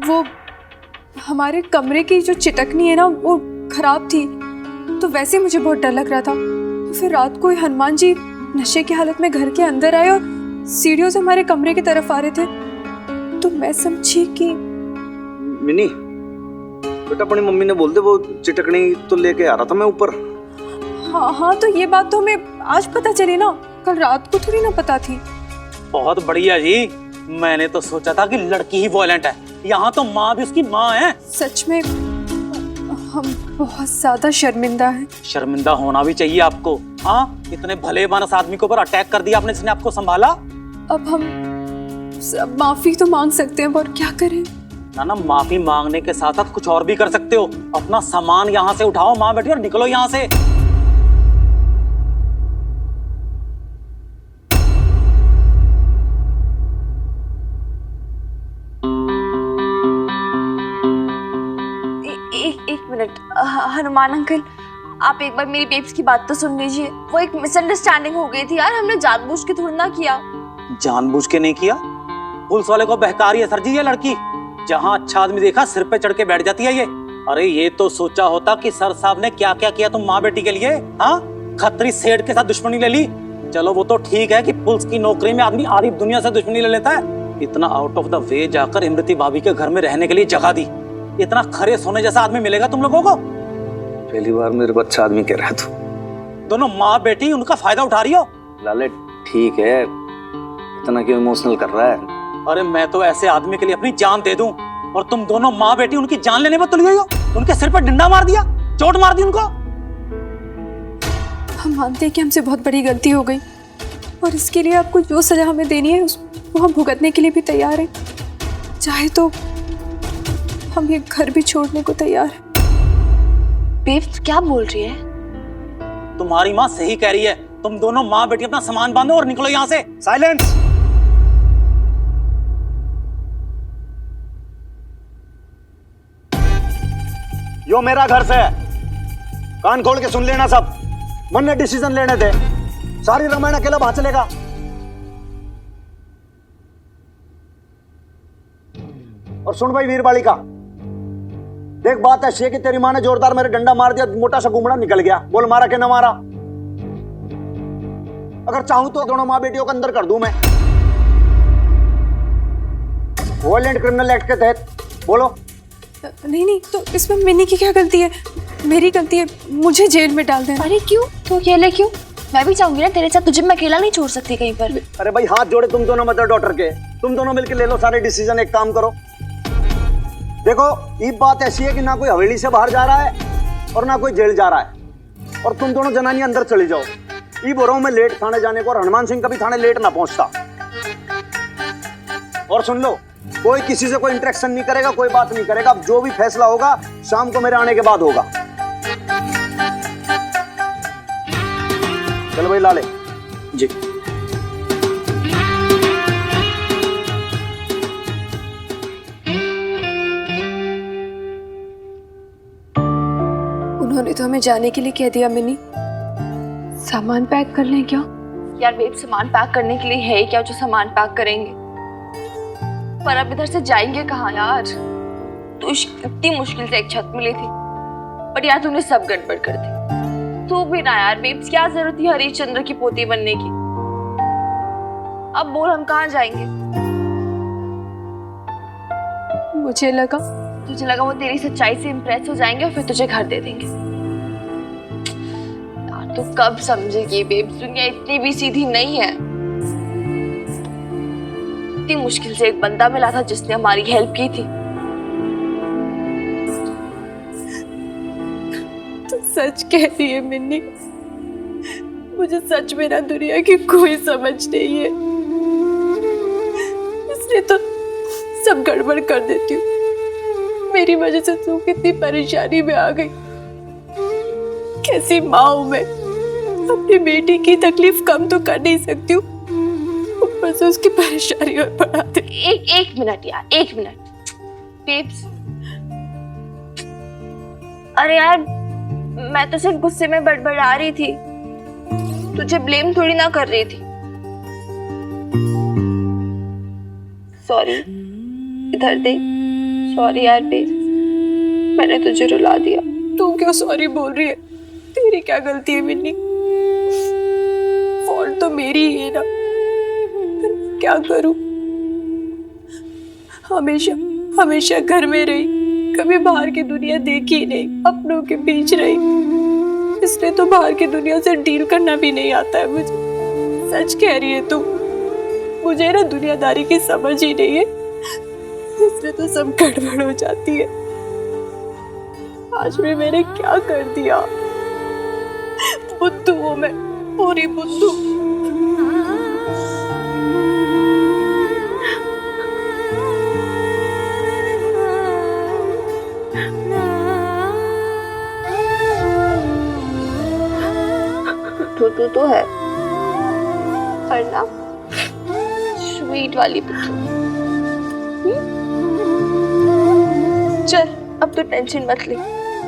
A: वो हमारे कमरे की जो चिटकनी है ना वो खराब थी, तो वैसे मुझे बहुत डर लग रहा था। तो फिर रात को हनुमान जी नशे की हालत में घर के अंदर आए और सीढ़ियों से हमारे कमरे की तरफ आ रहे थे, तो मैं समझी कि
C: मिनी बेटा अपनी मम्मी ने बोल दे वो चिटकनी तो लेके आ रहा था मैं ऊपर।
A: हाँ हाँ, तो ये बात तो हमें आज पता चली ना, कल रात को थोड़ी ना पता थी।
F: बहुत बढ़िया जी, मैंने तो सोचा था कि लड़की ही वॉयलेंट है, यहाँ तो माँ भी उसकी माँ है।
A: सच में हम बहुत ज्यादा शर्मिंदा हैं।
F: शर्मिंदा होना भी चाहिए आपको। हाँ इतने भले मानस आदमी के ऊपर अटैक कर दिया आपने जिसने आपको संभाला।
A: अब हम सब माफी तो मांग सकते हैं, पर क्या करें?
F: ना माफी मांगने के साथ साथ कुछ और भी कर सकते हो, अपना सामान यहाँ से उठाओ माँ बेटी और निकलो यहाँ से।
B: एक मिनट हनुमान अंकल, आप एक बार मेरी बेब्स की बात तो सुन लीजिए। वो एक मिसअंडरस्टैंडिंग हो गई थी यार, हमने जानबूझ के थोड़ी ना किया।
F: जानबूझ के नहीं किया, पुलिस वाले को बहका रही है सर जी ये लड़की। जहाँ अच्छा आदमी देखा सिर पे चढ़ के बैठ जाती है ये। अरे ये तो सोचा होता कि सर साहब ने क्या क्या किया तुम माँ बेटी के लिए। हाँ खतरी सेठ के साथ दुश्मनी ले ली। चलो वो तो ठीक है कि पुलिस की नौकरी में आदमी आधी दुनिया से दुश्मनी ले लेता है, इतना आउट ऑफ द वे जाकर इमरती भाभी के घर में रहने के लिए जगह दी। इतना खरे सोने जैसा आदमी मिलेगा तुम लोगों को?
C: पहली बार मेरे को अच्छा आदमी कह रहा है तू।
F: दोनों माँ बेटी उनका फायदा उठा रही हो।
C: लाले ठीक है, इतना क्यों इमोशनल कर रहा है?
F: अरे मैं तो ऐसे आदमी के लिए अपनी जान दे दूं, और तुम दोनों माँ बेटी उनकी जान लेने में तुल गई हो। उनके सिर पर डंडा मार दिया, चोट मार दी उनको।
A: हम मानते हैं कि हमसे बहुत बड़ी गलती हो गई और इसके लिए आपको जो सजा हमें देनी है उसको हम भुगतने के लिए भी तैयार हैं। चाहे तो हम ये घर भी छोड़ने को तैयार हैं।
B: बेब्स क्या बोल रही है?
F: तुम्हारी माँ सही कह रही है। तुम दोनों माँ बेटी अपना सामान बांधो और निकलो यहाँ से।
C: साइलेंस। यो मेरा घर से है, कान खोल के सुन लेना सब। मन ने डिसीजन लेने दे, सारी रामायण अकेला बाहर चलेगा। और सुन भाई वीर बालिका, देख बात ऐसी है कि तेरी माँ ने जोरदार मेरे डंडा मार दिया, मोटा सा गुमड़ा निकल गया। बोल मारा कि ना मारा? अगर चाहूं तो दोनों माँ बेटियों को अंदर कर दूं मैं, वायलेंट क्रिमिनल एक्ट के तहत। बोलो।
A: नहीं नहीं, तो इसमें मिनी की क्या गलती है? मेरी गलती है, मुझे जेल में डाल देना।
B: अरे क्यों? तू अकेले क्यों? मैं भी चाहूंगी ना तेरे साथ, तुझे मैं अकेला नहीं छोड़ सकती कहीं पर।
C: अरे भाई हाथ जोड़े तुम दोनों मदर डॉटर के, तुम दोनों मिलकर ले लो सारे डिसीजन। एक काम करो, देखो ये बात ऐसी है कि ना कोई हवेली से बाहर जा रहा है और ना कोई जेल जा रहा है, और तुम दोनों जनानी अंदर चली जाओ। ये बोल रहा हूं मैं लेट थाने जाने को, और हनुमान सिंह कभी थाने लेट ना पहुंचता। और सुन लो, कोई किसी से कोई इंटरेक्शन नहीं करेगा, कोई बात नहीं करेगा। अब जो भी फैसला होगा शाम को मेरे आने के बाद होगा। चलो भाई लाले जी।
A: उन्होंने तो हमें जाने के लिए कह दिया मिनी। सामान पैक कर लें क्या?
B: यार बेब, सामान पैक करने के लिए है क्या जो सामान पैक करेंगे? पर अब इधर से जाएंगे कहाँ यार? तो इतनी मुश्किल से एक छत मिली थी, पर यार तुमने सब गड़बड़ कर दी। तू भी ना यार बेब्स, क्या जरूरत थी हरिश्चंद्र की पोती बनने की? अब बोल हम कहाँ जाएंगे?
A: मुझे लगा
B: तुझे लगा वो तेरी सच्चाई से इम्प्रेस हो जाएंगे और फिर तुझे घर दे देंगे। यार तू कब समझेगी बेब्स, दुनिया इतनी भी सीधी नहीं है। इतनी मुश्किल से एक बंदा मिला था जिसने हमारी हेल्प की थी।
A: तो सच कह रही है मिन्नी, मुझे सच में ना दुनिया की कोई समझ नहीं है, इसलिए तो सब गड़बड़ कर देती हूँ। मेरी वजह से तू कितनी परेशानी में आ गई। कैसी माँ हूं मैं, अपनी बेटी की तकलीफ कम तो कर नहीं सकती हूँ, ऊपर से उसकी परेशानी और बढ़ा दे।
B: एक मिनट यार, एक मिनट बेब्स। अरे यार मैं तो सिर्फ गुस्से में बड़बड़ा रही थी, तुझे ब्लेम थोड़ी ना कर रही थी। सॉरी, इधर दे। सॉरी यार बेब्स, मैंने तुझे रुला दिया।
A: तू क्यों सॉरी बोल रही है? तेरी क्या गलती है मिन्नी? फॉल्ट तो मेरी ही है ना, पर क्या करूं? हमेशा हमेशा घर में रही, कभी बाहर की दुनिया देखी ही नहीं, अपनों के बीच रही, इसलिए तो बाहर की दुनिया से डील करना भी नहीं आता है मुझे। सच कह रही है तू, मुझे ना दुनियादारी की समझ ही नहीं है, इसलिए तो सब गड़बड़ हो जाती है। आज भी मैंने क्या कर दिया? बुद्धू हूँ मैं, पूरी बुद्धू।
B: तो है पर ना स्वीट वाली बुद्धू। चल अब तो टेंशन मत ले,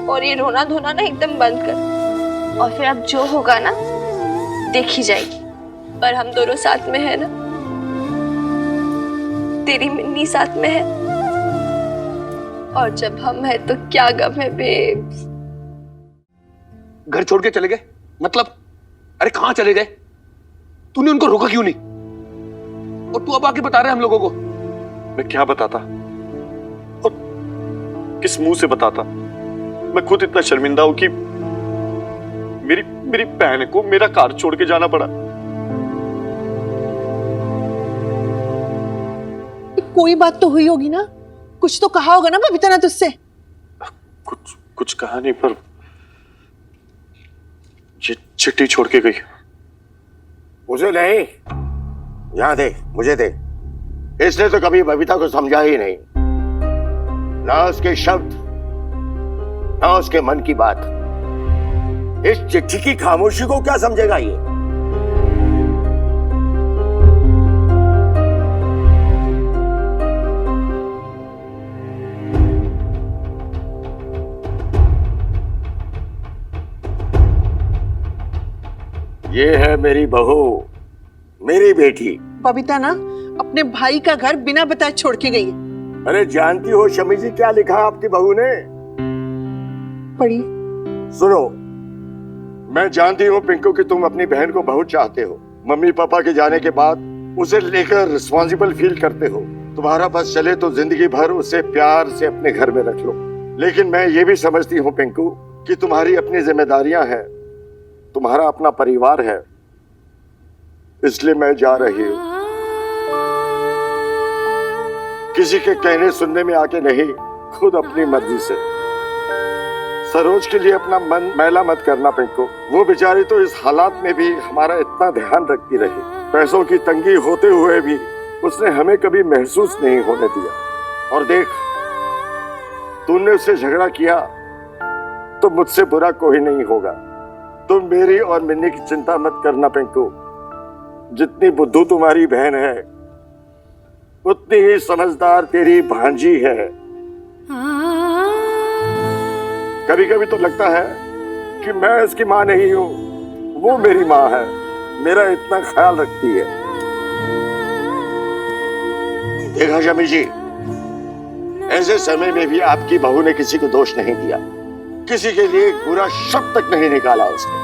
B: और ये रोना धोना ना एकदम बंद कर, और फिर अब जो होगा ना देखी जाएगी। पर हम दोनों साथ में है ना, तेरी मिन्नी साथ में है, और जब हम है तो क्या गम है बेब्स।
I: घर छोड़ के चले गए मतलब? अरे कहां चले गए? तूने उनको रोका क्यों नहीं? और तू अब आके बता रहे हम लोगों को? मैं क्या बताता? और
J: किस मुंह से बताता। मैं खुद इतना शर्मिंदा हूं कि मेरी बहन को मेरा घर छोड़ के जाना पड़ा।
K: कोई बात तो हुई होगी ना, कुछ तो कहा होगा ना बबीता ने तुझसे?
J: कुछ कहा नहीं, पर ये चिट्ठी छोड़ के गई।
L: उसे नहीं, यहाँ दे, मुझे दे। इसने तो कभी बबीता को समझा ही नहीं, ना उसके शब्द ना उसके मन की बात। इस चिट्ठी की खामोशी को क्या समझेगा ये? ये है मेरी बहू, मेरी बेटी।
K: बबीता ना अपने भाई का घर बिना बताए छोड़ के गई।
L: अरे जानती हो शमी जी क्या लिखा आपकी बहू ने?
K: पढ़ी।
L: सुनो, मैं जानती हूँ पिंकू कि तुम अपनी बहन को बहुत चाहते हो। मम्मी पापा के जाने के बाद उसे लेकर रिस्पॉन्सिबल फील करते हो। तुम्हारा बस चले तो जिंदगी भर उसे प्यार से अपने घर में रख लो। लेकिन मैं ये भी समझती हूँ पिंकू कि तुम्हारी अपनी जिम्मेदारियां हैं, तुम्हारा अपना परिवार है, इसलिए मैं जा रही हूँ। किसी के कहने सुनने में आके नहीं, खुद अपनी मर्जी से। सरोज के लिए अपना मन मैला मत करना पिंकू। वो बेचारी तो इस हालात में भी हमारा इतना ध्यान रखती रही। पैसों की तंगी होते हुए भी उसने हमें कभी महसूस नहीं होने दिया। और देख, तूने उससे झगड़ा किया तो मुझसे बुरा कोई नहीं होगा। तुम मेरी और मिन्नी की चिंता मत करना पिंकू। जितनी बुद्धू तुम्हारी बहन है उतनी ही समझदार तेरी भांजी है। कभी कभी तो लगता है कि मैं इसकी माँ नहीं हूँ, वो मेरी माँ है, मेरा इतना ख्याल रखती है। देखा शमी जी, ऐसे समय में भी आपकी बहू ने किसी को दोष नहीं दिया, किसी के लिए बुरा शब्द तक नहीं निकाला उसने।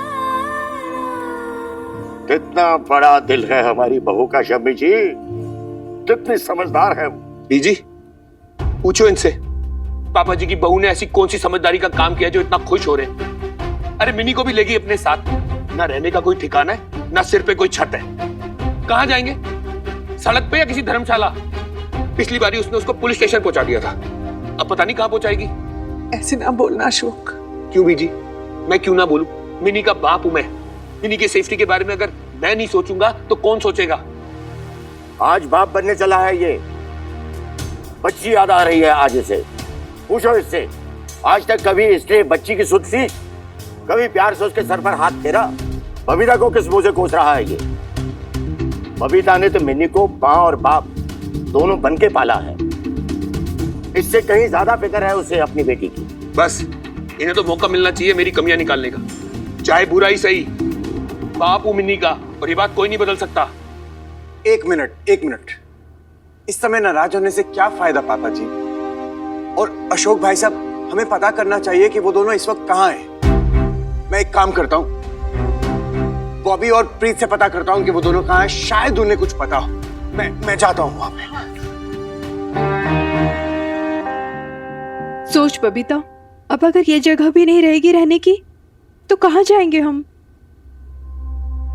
L: कितना बड़ा दिल है हमारी बहू का शमी जी, कितनी समझदार है वो।
I: बीजी, पूछो इनसे, पापा जी की बहू ने ऐसी कौन सी समझदारी का काम किया जो इतना खुश हो रहे हैं? अरे मिनी को भी लेगी अपने साथ, ना रहने का कोई ठिकाना है, ना सिर पे कोई छत है। कहां जाएंगे? सड़क पे या किसी धर्मशाला? पिछली बारी उसने उसको पुलिस स्टेशन पहुंचा दिया था, अब पता नहीं कहां पहुंचाएगी।
K: ऐसे ना बोलना अशोक।
I: क्यों बीजी, मैं क्यों ना बोलूं? मिनी का बाप हूं मैं। मिनी की सेफ्टी के बारे में अगर मैं नहीं सोचूंगा तो कौन सोचेगा?
L: आज बाप बनने चला है ये, बच्ची याद आ रही है आज इसे। पूछो इससे, आज तक कभी इसने बच्ची की सुध ली? कभी प्यार से उसके सर पर हाथ फेरा? बबीता को किस मुंह से कोस रहा है ये? बबीता ने तो मिन्नी को माँ और बाप दोनों बन के पाला है। इससे कहीं ज्यादा फिक्र है उसे अपनी बेटी की।
I: बस इन्हें तो मौका मिलना चाहिए मेरी कमियां निकालने का, चाहे बुरा ही सही। बाप हूं मिन्नी का और ये बात कोई नहीं बदल सकता।
M: एक मिनट, इस समय नाराज होने से क्या फायदा पापा जी? और अशोक भाई साहब, हमें पता करना चाहिए कि वो दोनों इस वक्त कहाँ हैं। मैं एक काम करता हूँ, बॉबी और प्रीत से पता करता हूँ कि वो दोनों कहाँ हैं, शायद उन्हें कुछ पता हो। मैं जाता हूँ वहां पे।
G: सोच बबीता, अब अगर ये जगह भी नहीं रहेगी रहने की तो कहाँ जाएंगे हम?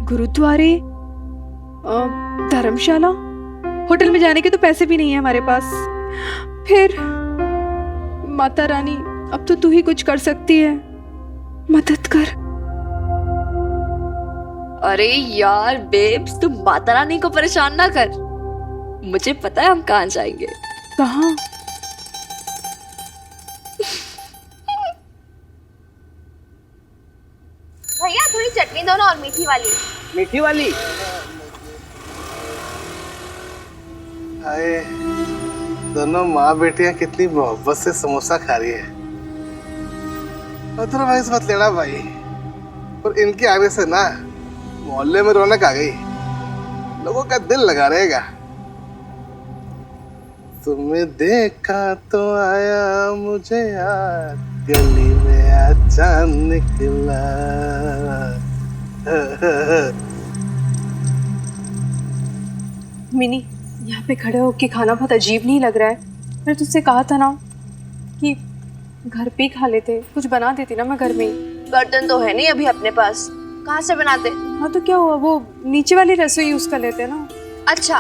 G: गुरुद्वारे, धर्मशाला, होटल में जाने के तो पैसे भी नहीं है हमारे पास। फिर माता रानी, अब तो तू ही कुछ कर सकती है, मदद कर।
B: अरे यार बेब्स, तुम माता रानी को परेशान ना कर, मुझे पता है हम कहाँ जाएंगे।
G: कहाँ?
B: भैया थोड़ी चटनी दो ना, और मीठी वाली।
D: मीठी वाली?
E: हाय, दोनों माँ बेटियां कितनी मोहब्बत से समोसा खा रही है। अदरवाइज मत लेना भाई, पर इनके आने से ना मोहल्ले में रौनक आ गई, लोगों का दिल लगा रहेगा। तुम्हें देखा तो आया मुझे याद, गली में अचानक निकला।
A: मिनी, यहाँ पे खड़े होके खाना बहुत अजीब नहीं लग रहा है? मैंने तुझसे कहा था ना कि
G: घर पे ही खा लेते, कुछ बना देती ना मैं घर में ही।
B: बर्तन तो है नहीं अभी अपने पास, कहाँ से बनाते?
G: हाँ तो क्या हुआ, वो नीचे वाली रसोई यूज कर लेते हैं ना।
B: अच्छा,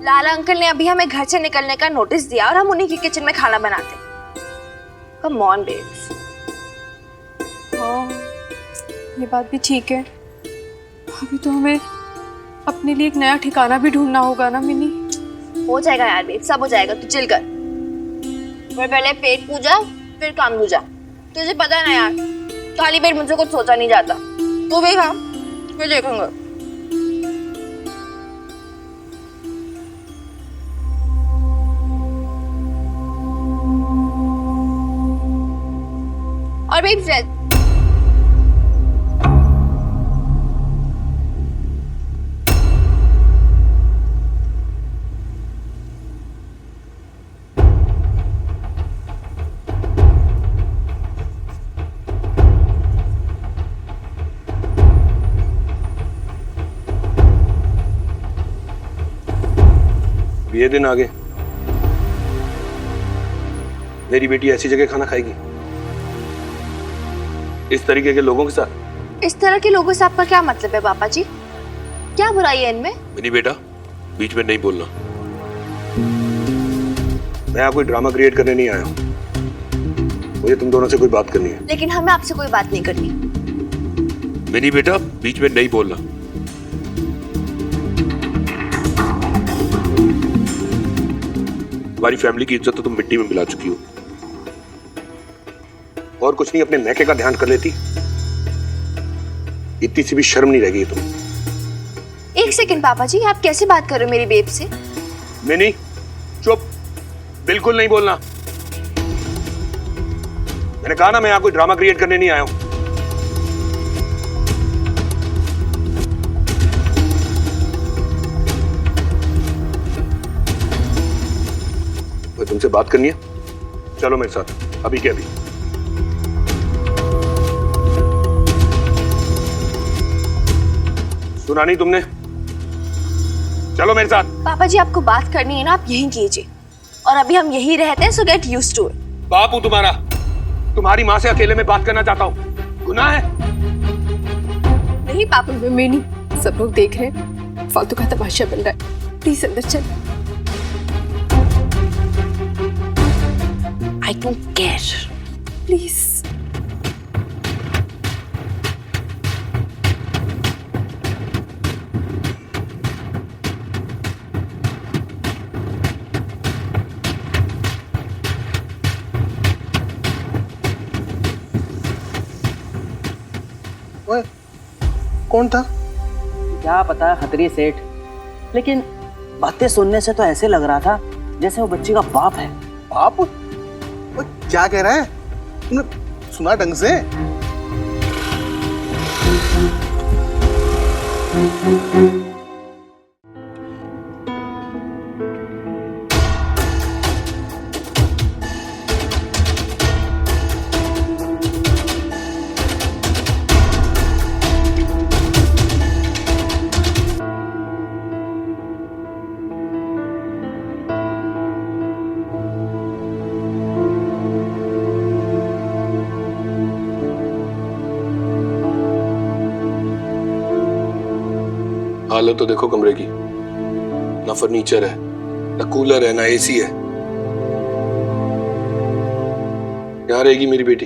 B: लाला अंकल ने अभी हमें घर से निकलने का नोटिस दिया और हम उन्हीं की किचन में खाना बनाते। Come on babes.
G: हाँ ये बात भी ठीक है। अभी तो हमें अपने लिए एक नया ठिकाना भी ढूंढना होगा ना मिनी।
B: हो जाएगा यार बेब, सब हो जाएगा, तू चिल कर। पर पहले पेट पूजा फिर काम दूजा। तुझे पता है ना यार, खाली पेट मुझे कुछ सोचा नहीं जाता। तू भी खा, फिर देखूंगा। और बेब फ्रेंड,
I: ये दिन आगे मेरी बेटी ऐसी जगह खाना खाएगी इस तरीके के लोगों के साथ?
B: इस तरह के लोगों से आपका क्या मतलब है पापा जी? क्या बुराई है इनमें?
I: मिनी बेटा, बीच में नहीं बोलना। मैं यहाँ कोई ड्रामा क्रिएट करने नहीं आया हूँ। मुझे तुम दोनों से कोई बात करनी है।
B: लेकिन हमें आपसे कोई बात नहीं करनी।
I: मिनी बेटा, बीच में नहीं बोलना। हमारी फैमिली की इज्जत तो तुम मिट्टी में मिला चुकी हो। और कुछ नहीं, अपने मैके का ध्यान कर लेती। इतनी सी भी शर्म नहीं रहेगी तुम।
B: एक सेकंड पापा जी, आप कैसे बात कर रहे हो मेरी बेब से?
I: मिनी चुप, बिल्कुल नहीं बोलना। मैंने कहा ना, मैं यहाँ कोई ड्रामा क्रिएट करने नहीं आया हूं। तो तुमसे बात करनी है? चलो मेरे साथ, अभी के अभी। सुना नहीं तुमने? चलो मेरे साथ।
B: पापा जी, आपको बात करनी है ना, आप यहीं कीजिए। और अभी हम यहीं रहते हैं, so get used to it.
I: बाप हूं तुम्हारा, तुम्हारी माँ से अकेले में बात करना चाहता हूँ। गुनाह है?
B: नहीं पापा।
G: मैं नहीं, सब लोग देख रहे हैं, फालतू का तमाशा बन रहा है। प्लीज अंदर चल।
B: I don't care.
G: प्लीज।
E: ओए, कौन था?
D: क्या पता खतरी सेठ, लेकिन बातें सुनने से तो ऐसे लग रहा था जैसे वो बच्ची का बाप है।
E: बाप? ओए, क्या कह रहा है? तुमने सुना ढंग से?
I: हालत तो देखो कमरे की, ना फर्नीचर है, ना कूलर है, ना एसी है। यहाँ रहेगी मेरी बेटी?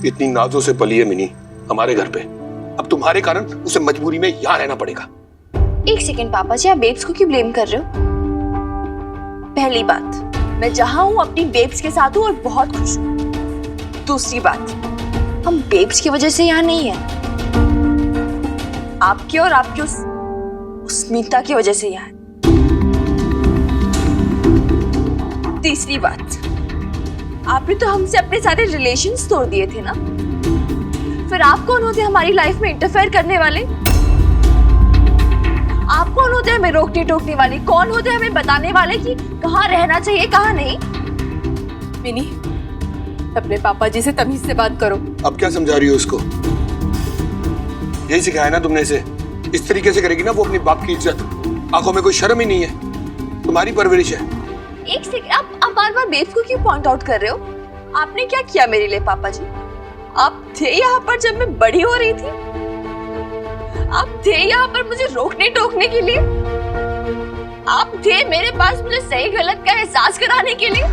I: इतनी नाजों से पली है मिनी हमारे घर पे, अब तुम्हारे कारण उसे मजबूरी में यहाँ रहना पड़ेगा।
B: एक सेकंड पापा जी, आप बेब्स को क्यों ब्लेम कर रहे हो? पहली बात, मैं जहां हूं अपनी बेब्स के साथ हूं और बहुत खुश हूं। दूसरी बात, हम बेब्स की वजह से यहाँ नहीं है, आपके और आपकी उस मीता की वजह से यहाँ है। तीसरी बात, आपने तो हमसे अपने सारे रिलेशंस तोड़ दिए थे ना, फिर आप कौन होते हमारी लाइफ में इंटरफेयर करने वाले? आप कौन होते हैं हमें रोकने टोकने वाले? कौन होते हैं हमें बताने वाले कि कहाँ रहना चाहिए कहाँ नहीं?
G: मिनी, अपने पापा जी से तमीज से बात करो।
I: अब क्या समझा रही हो उसको? यही सिखाया ना तुमने इसे? इस तरीके से करेगी ना वो अपनी बाप की इज्जत। आंखों में कोई शर्म ही नहीं है। तुम्हारी परवरिश है।
B: एक सेकंड, आप बार बार बेब्स को क्यों पॉइंट आउट कर रहे हो? आपने क्या किया मेरे लिए पापा जी? आप थे यहाँ पर जब मैं बड़ी हो रही थी? आप थे यहाँ पर मुझे रोकने टोकने के लिए? आप थे मेरे पास मुझे सही गलत का एहसास कराने के लिए?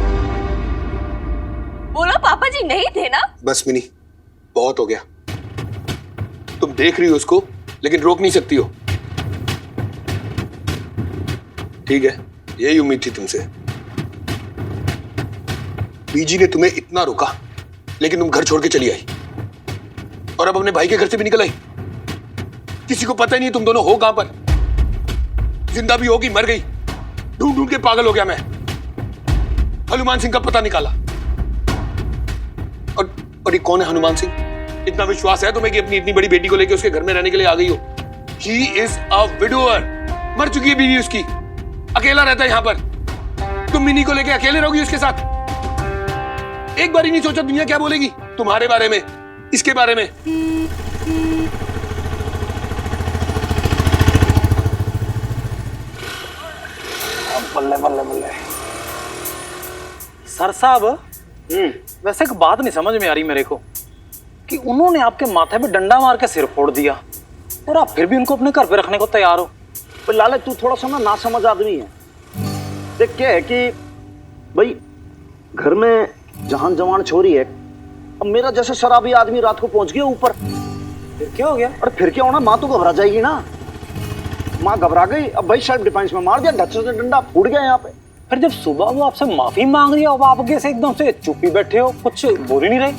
B: बोलो पापा जी, नहीं थे ना?
I: बस मिनी, बहुत हो गया। तुम देख रही हो उसको लेकिन रोक नहीं सकती हो। ठीक है, यही उम्मीद थी तुमसे। बीजी ने तुम्हें इतना रोका लेकिन तुम घर छोड़ के चली आई और अब अपने भाई के घर से भी निकल आई। किसी को पता ही नहीं तुम दोनों हो कहां पर। जिंदा भी होगी, मर गई, ढूंढ ढूंढ के पागल हो गया मैं। हनुमान सिंह का पता निकाला। और ये कौन है हनुमान सिंह? इतना विश्वास है तुम्हें कि अपनी इतनी बड़ी बेटी को लेकर उसके घर में रहने के लिए आ गई हो? He is a widower। मर चुकी है बीवी उसकी, अकेला रहता है यहाँ पर। तुम मिनी को लेकर अकेले रहोगी उसके साथ? एक बार ही नहीं सोचा दुनिया क्या बोलेगी तुम्हारे बारे में, इसके बारे में?
F: बल्ले बल्ले बल्ले। सर साहब, वैसे एक बात नहीं समझ में आ रही मेरे को कि उन्होंने आपके माथे पे डंडा मार के सिर फोड़ दिया और आप फिर भी उनको अपने घर पे रखने को तैयार हो।
C: पर लाले तू थोड़ा सा ना समझ आदमी है। देख क्या है कि भाई घर में जहान जवान छोरी है, अब मेरा जैसे शराबी आदमी रात को पहुंच गया ऊपर,
F: फिर क्या हो गया?
C: अरे फिर क्या होना, माँ तो घबरा जाएगी ना। माँ घबरा गई, अब भाई सेल्फ डिफेंस में मार दिया, ढक्कन से डंडा फूट गया यहाँ पे।
F: फिर जब सुबह वो आपसे माफी मांग रही है अब आप कैसे एकदम से चुप ही बैठे हो, कुछ बोल ही नहीं रहे?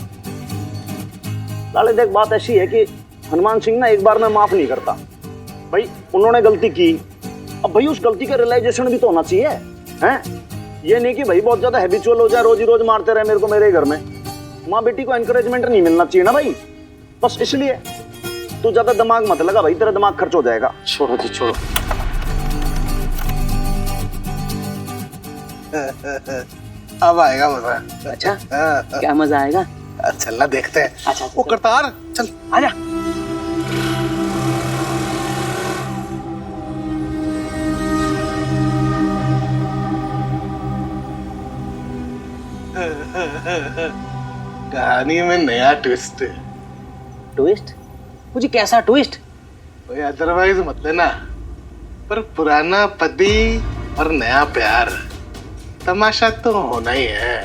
C: लाले देख बात ऐसी है कि हनुमान सिंह ना एक बार में माफ नहीं करता। भाई उन्होंने गलती की, अब भाई उस गलती का रियलाइजेशन भी तो होना चाहिए, हैं? ये नहीं कि भाई बहुत ज्यादा हैबिचुअल हो जाए, रोज ही रोज मारते रहे मेरे को मेरे घर में। माँ बेटी को एनकरेजमेंट नहीं मिलना चाहिए ना भाई, बस इसलिए तू ज्यादा दिमाग मत लगा भाई, तेरा दिमाग खर्च हो जाएगा।
F: छोड़ो जी छोड़ो।
E: अब आएगा मजा।
D: अच्छा, क्या मजा आएगा?
E: चलना देखते हैं।
D: अच्छा,
E: वो करतार चल
D: आजा।
E: कहानी में नया ट्विस्ट।
D: ट्विस्ट? मुझे कैसा ट्विस्ट?
E: कोई अदरवाइज मत लेना, पर पुराना पति और नया प्यार, तमाशा तो होना ही है।